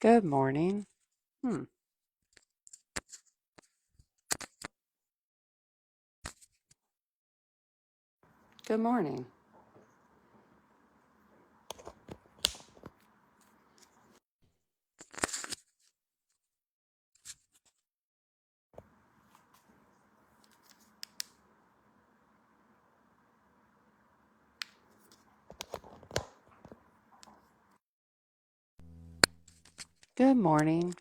Good morning. Good morning. Good morning.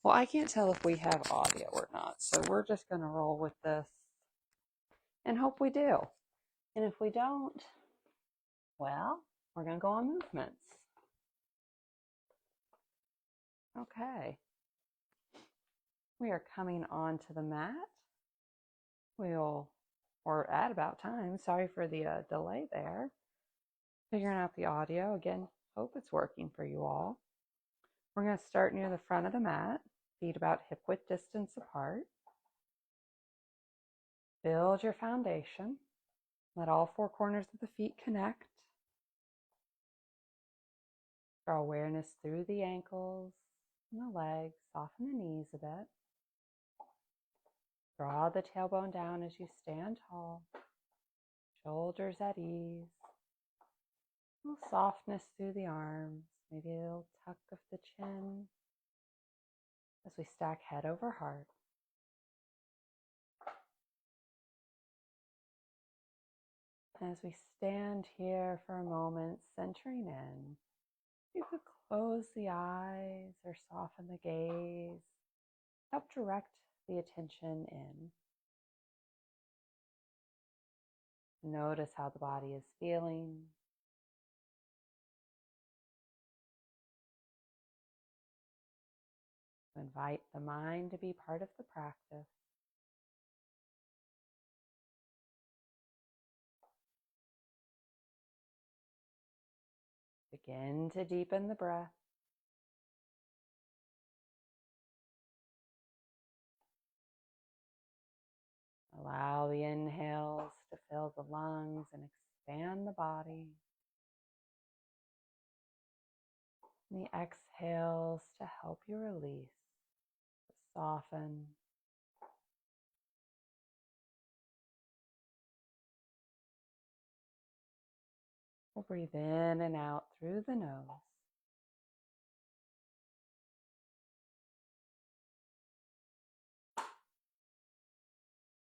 Well, I can't tell if we have audio or not, so we're just going to roll with this and hope we do. And if we don't, well, we're going to go on movements. Okay. We are coming onto the mat. We're at about time. Sorry for the delay there. Figuring out the audio. Again, hope it's working for you all. We're going to start near the front of the mat, feet about hip width distance apart. Build your foundation. Let all four corners of the feet connect. Draw awareness through the ankles and the legs. Soften the knees a bit. Draw the tailbone down as you stand tall. Shoulders at ease. A little softness through the arms. Maybe a little tuck of the chin as we stack head over heart. As we stand here for a moment, centering in, you could close the eyes or soften the gaze. Help direct the attention in. Notice how the body is feeling. Invite the mind to be part of the practice. Begin to deepen the breath. Allow the inhales to fill the lungs and expand the body. And the exhales to help you release, to soften. We'll breathe in and out through the nose.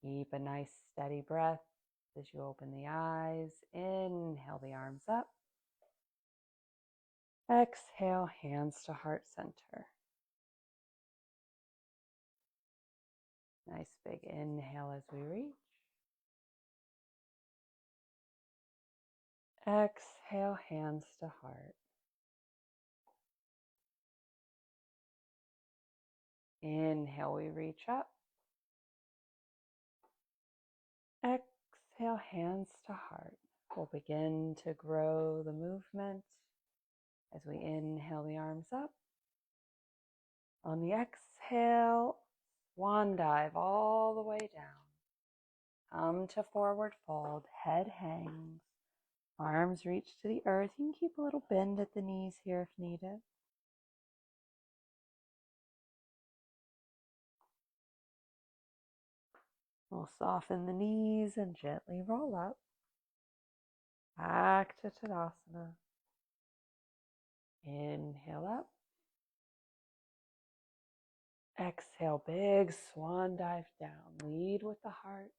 Keep a nice steady breath as you open the eyes. Inhale the arms up. Exhale, hands to heart center. Nice big inhale as we reach. Exhale, hands to heart. Inhale, we reach up. Exhale, hands to heart. We'll begin to grow the movement as we inhale the arms up. On the exhale, swan dive all the way down. Come to forward fold, head hangs, arms reach to the earth. You can keep a little bend at the knees here if needed. We'll soften the knees and gently roll up. Back to Tadasana. Inhale up. Exhale, big swan dive down. Lead with the heart.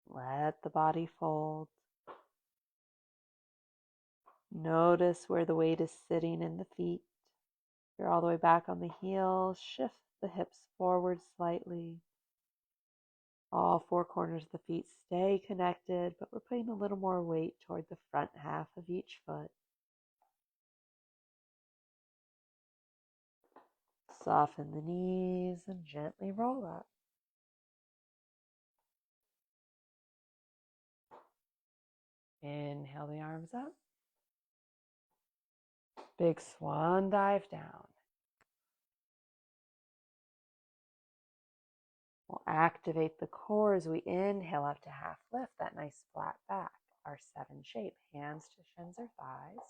Let the body fold. Notice where the weight is sitting in the feet. You're all the way back on the heels. Shift the hips forward slightly. All four corners of the feet stay connected, but we're putting a little more weight toward the front half of each foot. Soften the knees and gently roll up. Inhale the arms up. Big swan dive down. We'll activate the core as we inhale up to half lift, that nice flat back. Our 7 shape, hands to shins or thighs.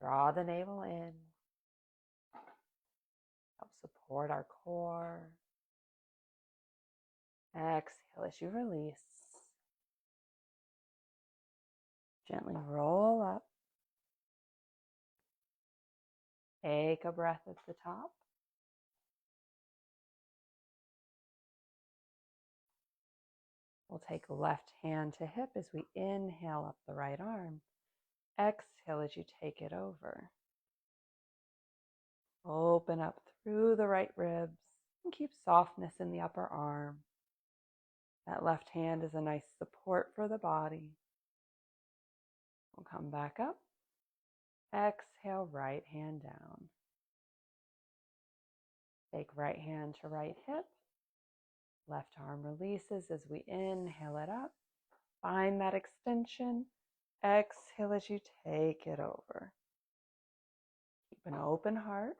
Draw the navel in. Help support our core. Exhale as you release. Gently roll up. Take a breath at the top. We'll take left hand to hip as we inhale up the right arm. Exhale as you take it over. Open up through the right ribs and keep softness in the upper arm. That left hand is a nice support for the body. We'll come back up. Exhale, right hand down. Take right hand to right hip. Left arm releases as we inhale it up. Find that extension. Exhale as you take it over. Keep an open heart.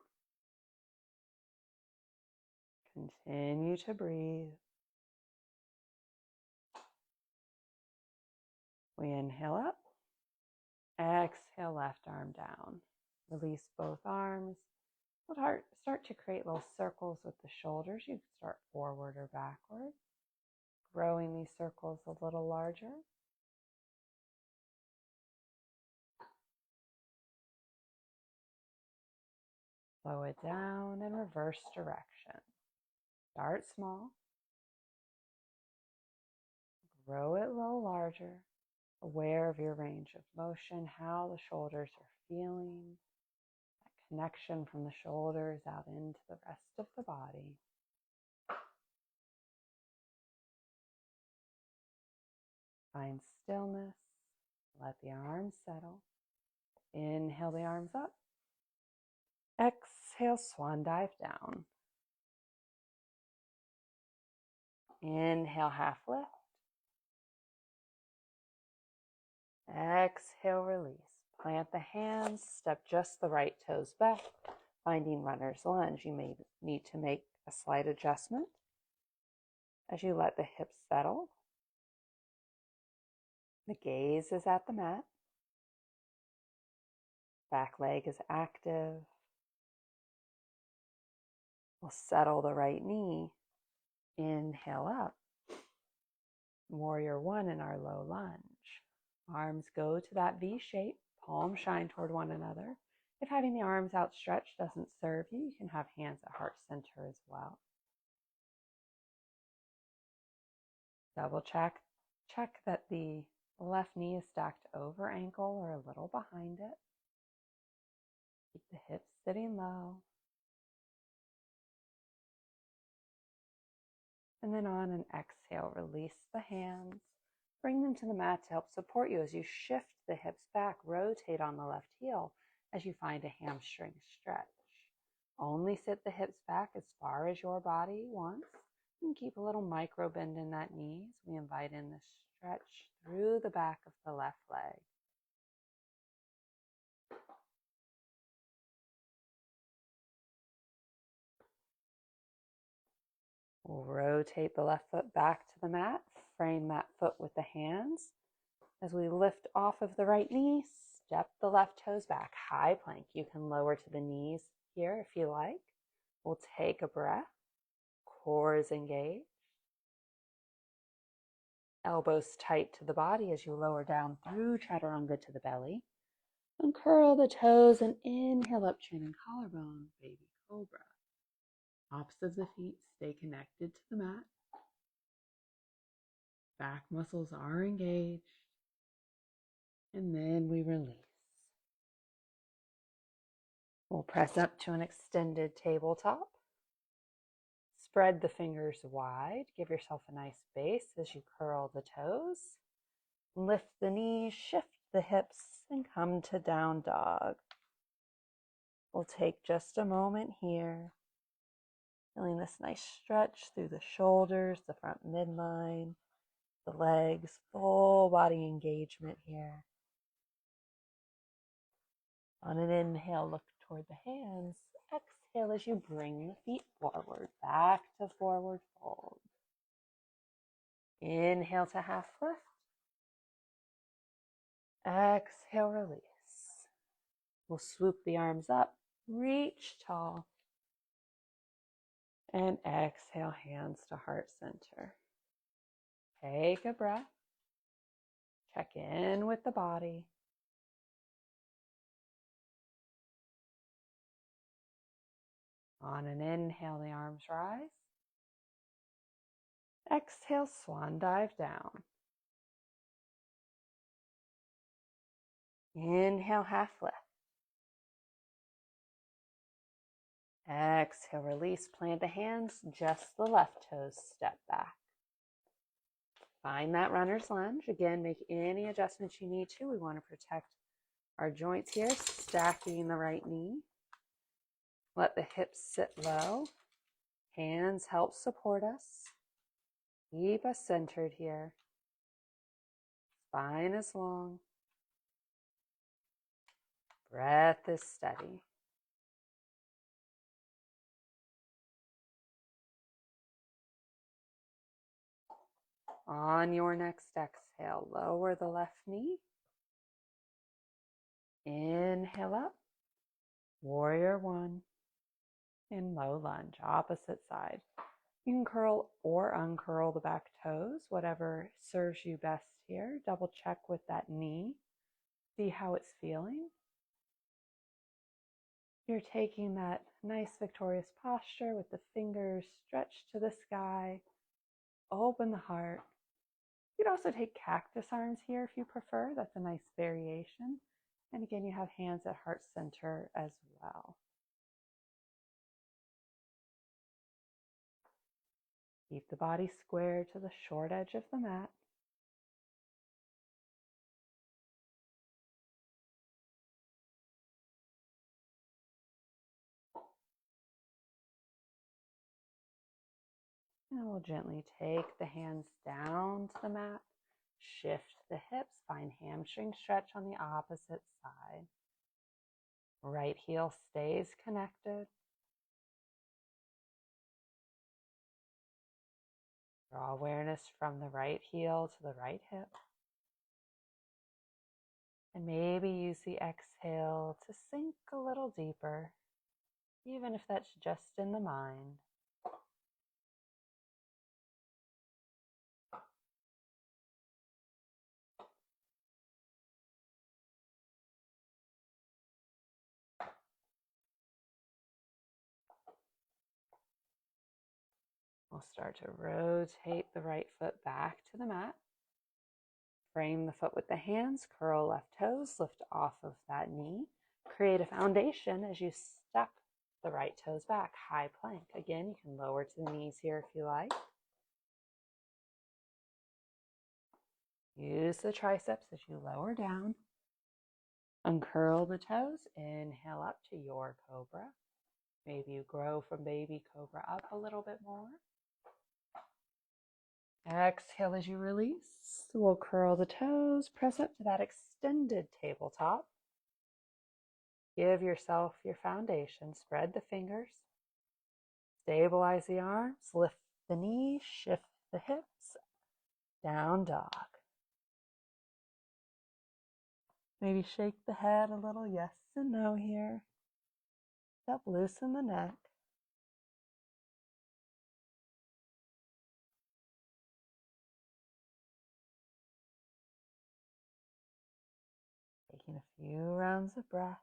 Continue to breathe. We inhale up. Exhale, left arm down. Release both arms. We'll start to create little circles with the shoulders. You can start forward or backward, growing these circles a little larger. Slow it down and reverse direction. Start small. Grow it a little larger. Aware of your range of motion, how the shoulders are feeling. That connection from the shoulders out into the rest of the body. Find stillness. Let the arms settle. Inhale the arms up. Exhale, swan dive down. Inhale, half lift. Exhale, release. Plant the hands, step just the right toes back. Finding runner's lunge, you may need to make a slight adjustment as you let the hips settle. The gaze is at the mat. Back leg is active. We'll settle the right knee. Inhale up. Warrior one in our low lunge. Arms go to that V shape. Palms shine toward one another. If having the arms outstretched doesn't serve you, you can have hands at heart center as well. Double check that the left knee is stacked over ankle or a little behind it. Keep the hips sitting low. And then on an exhale, release the hands. Bring them to the mat to help support you as you shift the hips back. Rotate on the left heel as you find a hamstring stretch. Only sit the hips back as far as your body wants. And keep a little micro bend in that knee as we invite in the stretch through the back of the left leg. We'll rotate the left foot back to the mat. Frame that foot with the hands. As we lift off of the right knee, step the left toes back. High plank. You can lower to the knees here if you like. We'll take a breath. Core is engaged. Elbows tight to the body as you lower down through chaturanga to the belly. Uncurl the toes and inhale up, chin and collarbone, baby cobra. Tops of the feet stay connected to the mat. Back muscles are engaged. And then we release. We'll press up to an extended tabletop. Spread the fingers wide. Give yourself a nice base as you curl the toes. Lift the knees, shift the hips, and come to down dog. We'll take just a moment here. Feeling this nice stretch through the shoulders, the front midline, the legs, full body engagement here. On an inhale, look toward the hands. Exhale as you bring the feet forward, back to forward fold. Inhale to half lift. Exhale, release. We'll swoop the arms up, reach tall, and exhale, hands to heart center. Take a breath. Check in with the body. On an inhale, the arms rise. Exhale, swan dive down. Inhale, half lift. Exhale, release, plant the hands, just the left toes step back. Find that runner's lunge. Again, make any adjustments you need to. We want to protect our joints here, stacking the right knee. Let the hips sit low. Hands help support us. Keep us centered here. Spine is long. Breath is steady. On your next exhale, lower the left knee. Inhale up. Warrior one. In low lunge, opposite side. You can curl or uncurl the back toes, whatever serves you best here. Double check with that knee. See how it's feeling. You're taking that nice victorious posture with the fingers stretched to the sky. Open the heart. You could also take cactus arms here if you prefer. That's a nice variation. And again, you have hands at heart center as well. Keep the body square to the short edge of the mat. And we'll gently take the hands down to the mat. Shift the hips, find hamstring stretch on the opposite side. Right heel stays connected. Draw awareness from the right heel to the right hip. And maybe use the exhale to sink a little deeper, even if that's just in the mind. We'll start to rotate the right foot back to the mat. Frame the foot with the hands, curl left toes, lift off of that knee. Create a foundation as you step the right toes back, high plank. Again, you can lower to the knees here if you like. Use the triceps as you lower down. Uncurl the toes, inhale up to your cobra. Maybe you grow from baby cobra up a little bit more. Exhale as you release. We'll curl the toes, press up to that extended tabletop. Give yourself your foundation. Spread the fingers. Stabilize the arms. Lift the knees. Shift the hips. Down dog. Maybe shake the head a little. Yes and no here. Up, loosen the neck. Taking a few rounds of breath.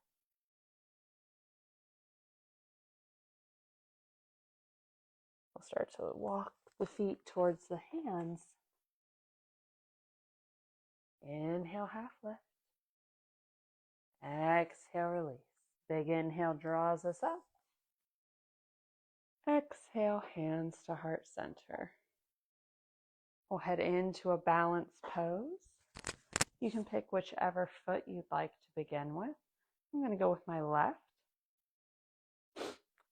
We'll start to walk the feet towards the hands. Inhale, half lift. Exhale, release. Big inhale draws us up. Exhale, hands to heart center. We'll head into a balanced pose. You can pick whichever foot you'd like to begin with. I'm going to go with my left.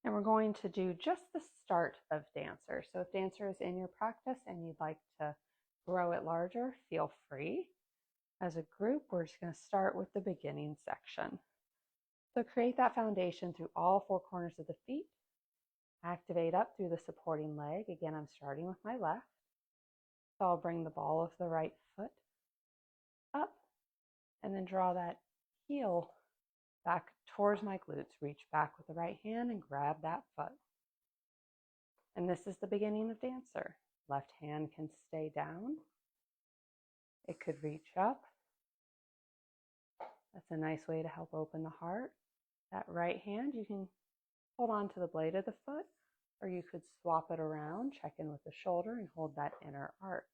And we're going to do just the start of Dancer. So if Dancer is in your practice and you'd like to grow it larger, feel free. As a group, we're just going to start with the beginning section. So create that foundation through all four corners of the feet. Activate up through the supporting leg. Again, I'm starting with my left. So I'll bring the ball of the right foot up and then draw that heel Back towards my glutes. Reach back with the right hand and grab that foot. And this is the beginning of dancer. Left hand can stay down. It could reach up. That's a nice way to help open the heart. That right hand, you can hold on to the blade of the foot, or you could swap it around, check in with the shoulder, and hold that inner arch.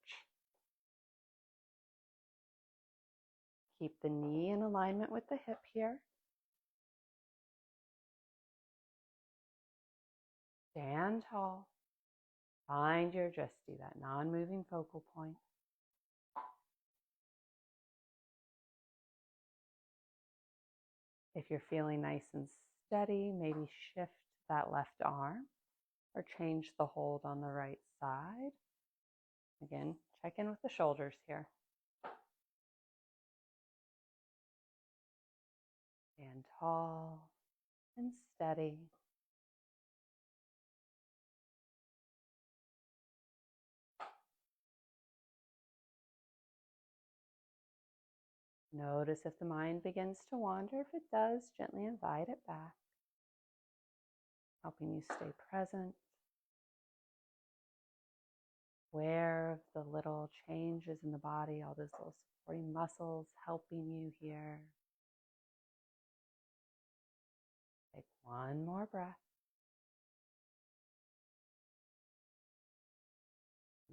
Keep the knee in alignment with the hip here. Stand tall. Find your drishti, that non-moving focal point. If you're feeling nice and steady, maybe shift that left arm or change the hold on the right side. Again, check in with the shoulders here. Stand tall and steady. Notice if the mind begins to wander. If it does, gently invite it back, helping you stay present, aware of the little changes in the body, all those little supporting muscles helping you here. Take one more breath.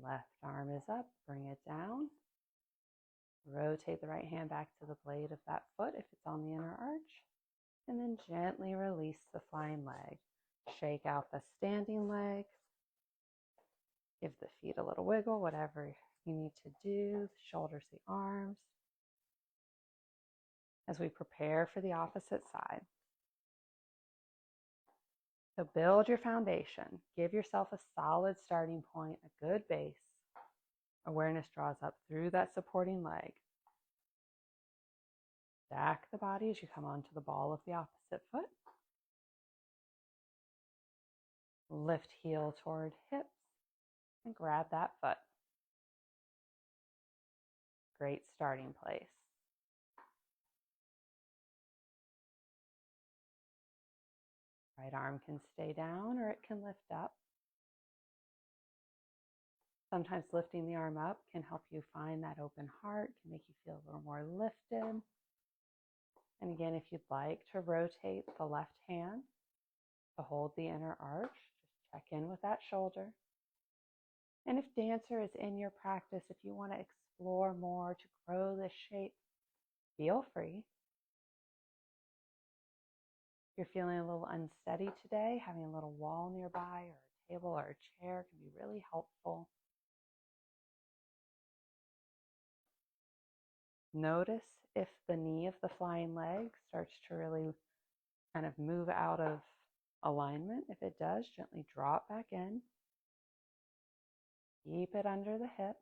Left arm is up, bring it down. Rotate the right hand back to the blade of that foot if it's on the inner arch. And then gently release the flying leg. Shake out the standing leg. Give the feet a little wiggle, whatever you need to do. The shoulders, the arms. As we prepare for the opposite side. So build your foundation. Give yourself a solid starting point, a good base. Awareness draws up through that supporting leg. Stack the body as you come onto the ball of the opposite foot. Lift heel toward hips and grab that foot. Great starting place. Right arm can stay down or it can lift up. Sometimes lifting the arm up can help you find that open heart, can make you feel a little more lifted. And again, if you'd like to rotate the left hand to hold the inner arch, just check in with that shoulder. And if dancer is in your practice, if you want to explore more to grow this shape, feel free. If you're feeling a little unsteady today, having a little wall nearby or a table or a chair can be really helpful. Notice if the knee of the flying leg starts to really kind of move out of alignment. If it does, gently drop back in. Keep it under the hip.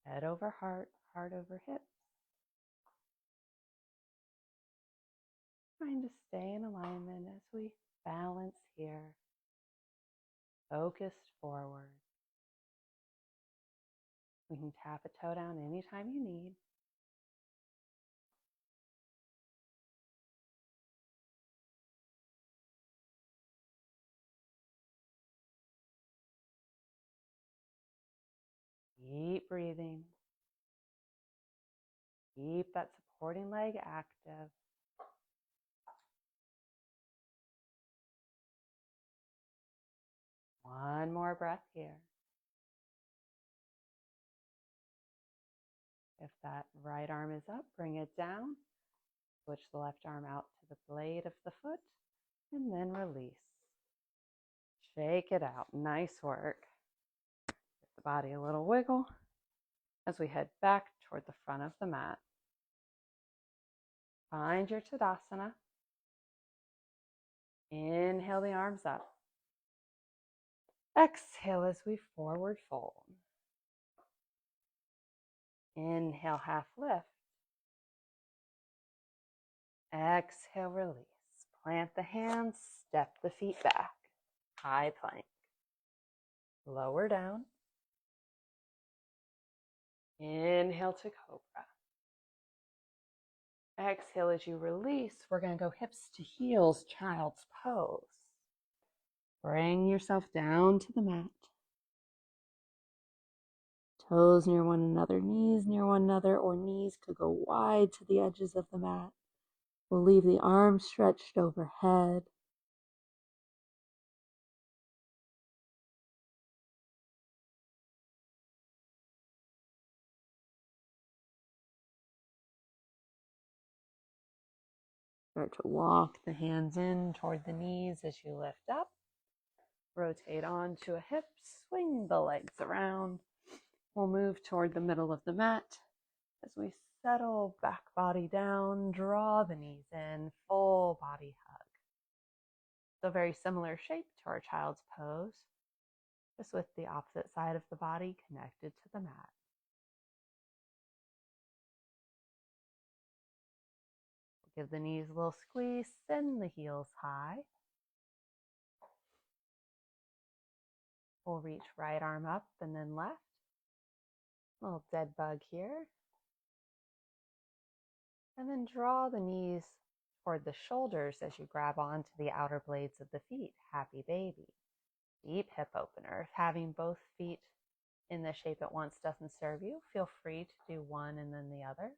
Head over heart, heart over hips. Trying to stay in alignment as we balance here. Focused forward. We can tap a toe down anytime you need. Keep breathing. Keep that supporting leg active. One more breath here. If that right arm is up, bring it down. Switch the left arm out to the blade of the foot and then release. Shake it out. Nice work. Give the body a little wiggle as we head back toward the front of the mat. Find your Tadasana. Inhale the arms up. Exhale as we forward fold. Inhale, half lift. Exhale, release. Plant the hands, step the feet back. High plank. Lower down. Inhale to cobra. Exhale as you release. We're going to go hips to heels, child's pose. Bring yourself down to the mat. Toes near one another, knees near one another, or knees could go wide to the edges of the mat. We'll leave the arms stretched overhead. Start to walk the hands in toward the knees as you lift up. Rotate onto a hip, swing the legs around. We'll move toward the middle of the mat as we settle back body down, draw the knees in, full body hug. So very similar shape to our child's pose, just with the opposite side of the body connected to the mat. Give the knees a little squeeze, send the heels high. We'll reach right arm up and then left. Little dead bug here. And then draw the knees toward the shoulders as you grab onto the outer blades of the feet. Happy baby. Deep hip opener. If having both feet in the shape at once doesn't serve you, feel free to do one and then the other.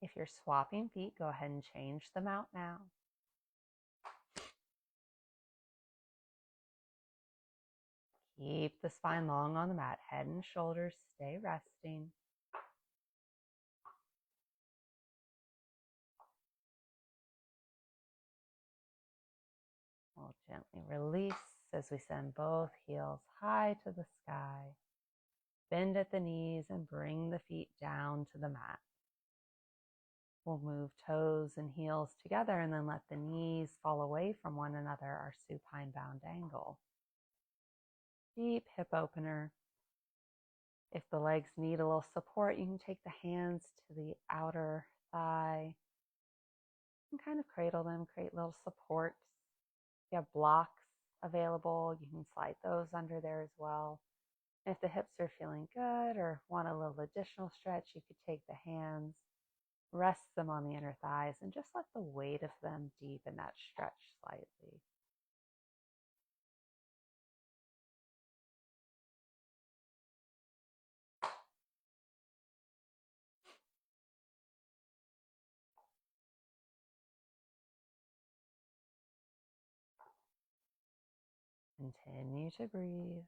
If you're swapping feet, go ahead and change them out now. Keep the spine long on the mat. Head and shoulders stay resting. We'll gently release as we send both heels high to the sky. Bend at the knees and bring the feet down to the mat. We'll move toes and heels together and then let the knees fall away from one another, our supine bound angle. Deep hip opener. If the legs need a little support, you can take the hands to the outer thigh and kind of cradle them, create little supports. If you have blocks available, you can slide those under there as well. And if the hips are feeling good or want a little additional stretch, you could take the hands, rest them on the inner thighs, and just let the weight of them deepen that stretch slightly. Continue to breathe.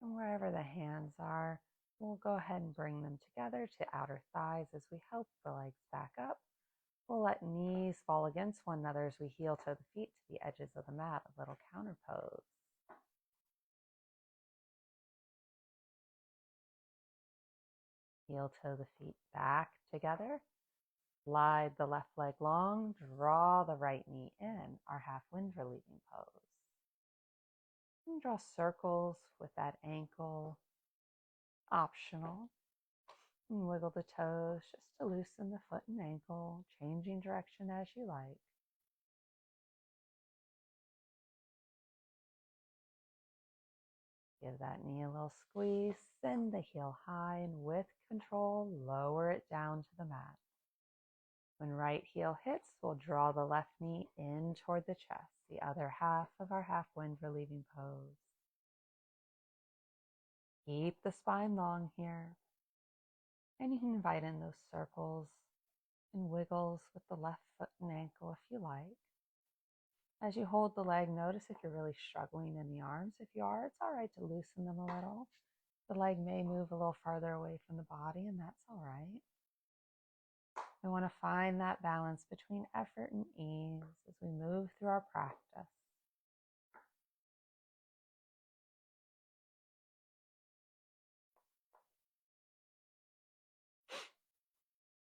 And wherever the hands are, we'll go ahead and bring them together to outer thighs as we help the legs back up. We'll let knees fall against one another as we heel toe the feet to the edges of the mat, a little counter pose. Heel toe the feet back together. Slide the left leg long, draw the right knee in, our half wind relieving pose. And draw circles with that ankle, optional. And wiggle the toes just to loosen the foot and ankle, changing direction as you like. Give that knee a little squeeze, send the heel high, and with control, lower it down to the mat. When right heel hits, we'll draw the left knee in toward the chest, the other half of our half wind relieving pose. Keep the spine long here. And you can invite in those circles and wiggles with the left foot and ankle if you like. As you hold the leg, notice if you're really struggling in the arms. If you are, it's all right to loosen them a little. The leg may move a little farther away from the body, and that's all right. We want to find that balance between effort and ease as we move through our practice.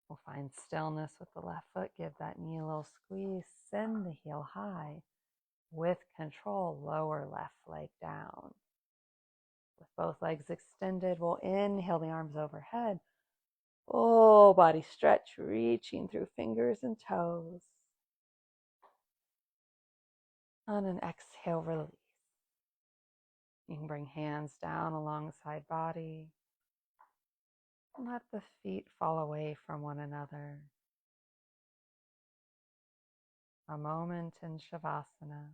We'll find stillness with the left foot. Give that knee a little squeeze. Send the heel high. With control, lower left leg down. With both legs extended, we'll inhale the arms overhead. Full body stretch, reaching through fingers and toes. On an exhale, release. You can bring hands down alongside body. Let the feet fall away from one another. A moment in Shavasana.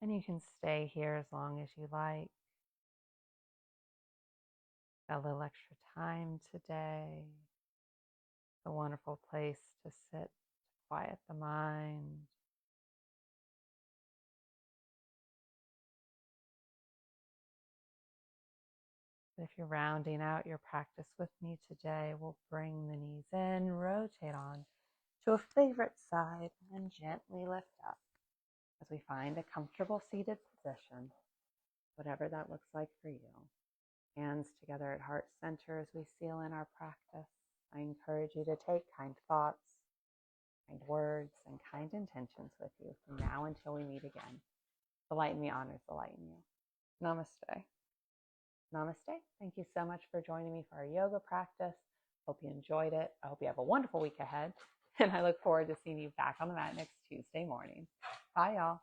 And you can stay here as long as you like. A little extra time today. A wonderful place to sit, to quiet the mind. If you're rounding out your practice with me today, we'll bring the knees in, rotate on to a favorite side, and gently lift up as we find a comfortable seated position, whatever that looks like for you. Hands together at heart center as we seal in our practice. I encourage you to take kind thoughts, kind words, and kind intentions with you from now until we meet again. The light in me honors the light in you. Namaste. Namaste. Thank you so much for joining me for our yoga practice. Hope you enjoyed it. I hope you have a wonderful week ahead. And I look forward to seeing you back on the mat next Tuesday morning. Bye, y'all.